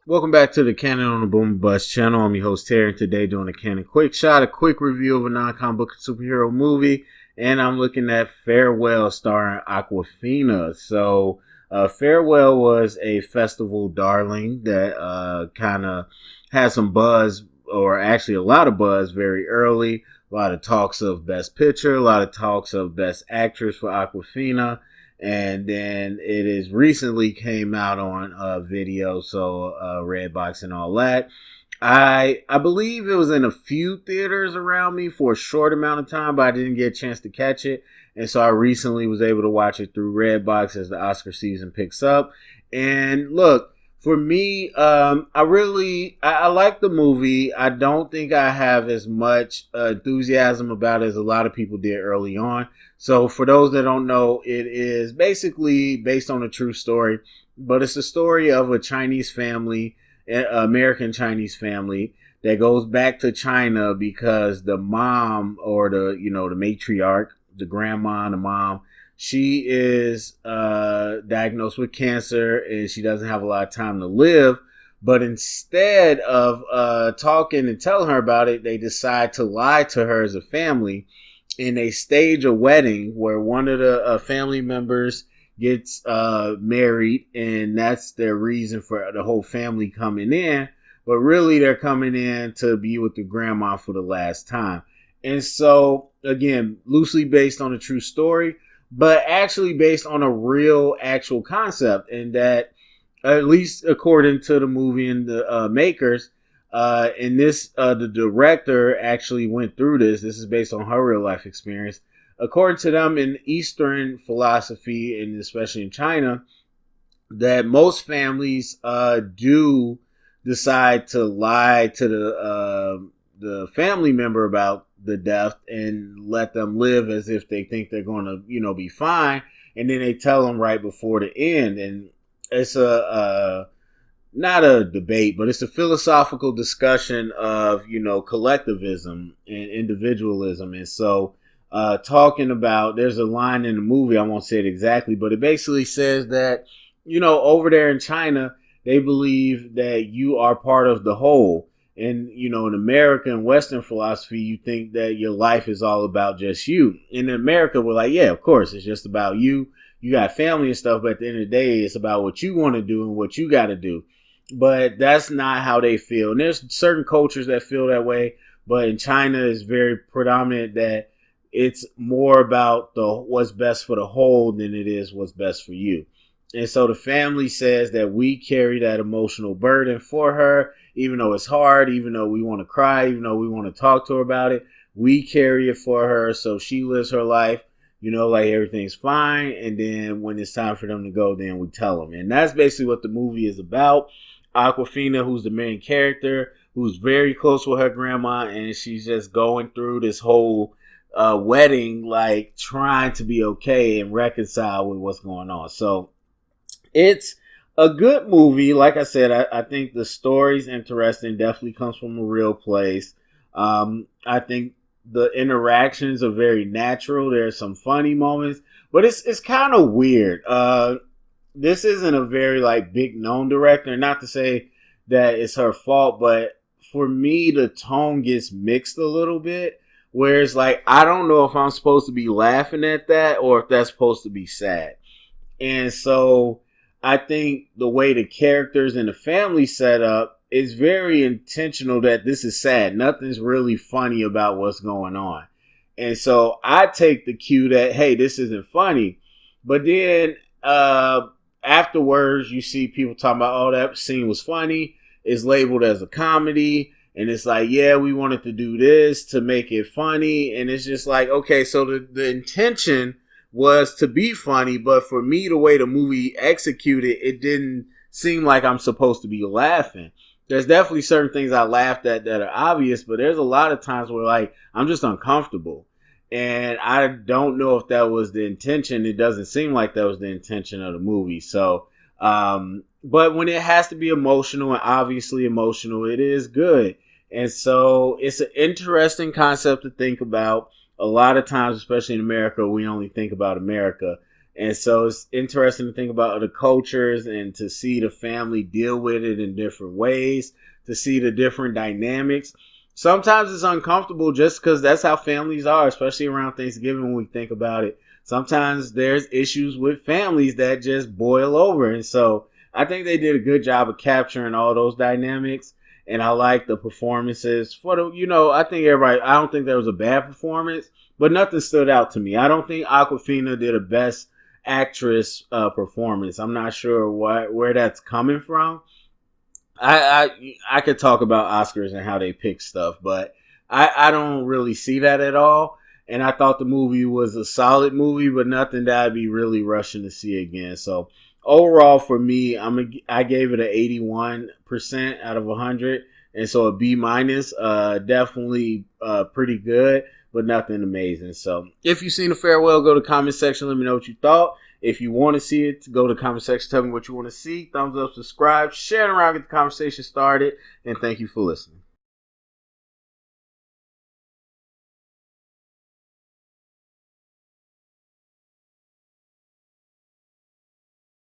Welcome back to the Canon on the Boom Bust channel. I'm your host Terry, and today doing a Canon Quick Shot, a quick review of a non-comic book superhero movie, and I'm looking at Farewell starring Awkwafina. So, Farewell was a festival darling that kind of had some buzz, or actually a lot of buzz very early. A lot of talks of Best Picture, a lot of talks of Best Actress for Awkwafina. And then it is recently came out on video, so Redbox and all that. I believe it was in a few theaters around me for a short amount of time, but I didn't get a chance to catch it, and so I recently was able to watch it through Redbox as the Oscar season picks up. And look, for me, I like the movie. I don't think I have as much enthusiasm about it as a lot of people did early on. So for those that don't know, it is basically based on a true story, but it's the story of a Chinese family, American Chinese family that goes back to China because the mom, or the matriarch, the grandma, the mom, she is diagnosed with cancer and she doesn't have a lot of time to live. But instead of talking and telling her about it, they decide to lie to her as a family, and they stage a wedding where one of the family members gets married, and that's their reason for the whole family coming in. But really, they're coming in to be with the grandma for the last time. And so, again, loosely based on a true story, but actually based on a real actual concept, and that, at least according to the movie and the makers, in this, the director actually went through this. This is based on her real life experience. According to them, in Eastern philosophy, and especially in China, that most families do decide to lie to the family member about the death and let them live as if they think they're going to, be fine, and then they tell them right before the end. And it's not a debate, but it's a philosophical discussion of, collectivism and individualism. And so, talking about, there's a line in the movie, I won't say it exactly, but it basically says that, over there in China, they believe that you are part of the whole. And, in American Western philosophy, you think that your life is all about just you. In America, we're like, yeah, of course, it's just about you. You got family and stuff, but at the end of the day, it's about what you want to do and what you got to do. But that's not how they feel. And there's certain cultures that feel that way, but in China, it's very predominant that it's more about what's best for the whole than it is what's best for you. And so the family says that we carry that emotional burden for her, even though it's hard, even though we want to cry, even though we want to talk to her about it. We carry it for her, so she lives her life, like everything's fine. And then when it's time for them to go, then we tell them. And that's basically what the movie is about. Awkwafina, who's the main character, who's very close with her grandma, and she's just going through this whole wedding, like trying to be okay and reconcile with what's going on. So it's a good movie. Like I said, I think the story's interesting. Definitely comes from a real place. I think the interactions are very natural. There's some funny moments, but it's kind of weird. This isn't a very big known director. Not to say that it's her fault, but for me, the tone gets mixed a little bit. Whereas I don't know if I'm supposed to be laughing at that or if that's supposed to be sad. And so I think the way the characters and the family set up is very intentional that this is sad. Nothing's really funny about what's going on. And so I take the cue that, hey, this isn't funny. But then afterwards, you see people talking about, oh, that scene was funny. It's labeled as a comedy. And it's like, yeah, we wanted to do this to make it funny. And it's just like, okay, so the intention was to be funny, but for me, the way the movie executed, it didn't seem like I'm supposed to be laughing. There's definitely certain things I laughed at that are obvious, but there's a lot of times where I'm just uncomfortable. And I don't know if that was the intention. It doesn't seem like that was the intention of the movie. So, but when it has to be emotional, and obviously emotional, it is good. And so it's an interesting concept to think about. A lot of times, especially in America, we only think about America. And so it's interesting to think about other cultures and to see the family deal with it in different ways, to see the different dynamics. Sometimes it's uncomfortable just because that's how families are, especially around Thanksgiving when we think about it. Sometimes there's issues with families that just boil over. And so I think they did a good job of capturing all those dynamics. And I like the performances for the, I think I don't think there was a bad performance, but nothing stood out to me. I don't think Awkwafina did a best actress performance. I'm not sure where that's coming from. I could talk about Oscars and how they pick stuff, but I don't really see that at all. And I thought the movie was a solid movie, but nothing that I'd be really rushing to see again. So overall, for me, I gave it an 81% out of 100, and so a B minus. Definitely pretty good, but nothing amazing. So if you've seen The Farewell, go to the comment section. Let me know what you thought. If you want to see it, go to the comment section. Tell me what you want to see. Thumbs up, subscribe, share it around, get the conversation started. And thank you for listening.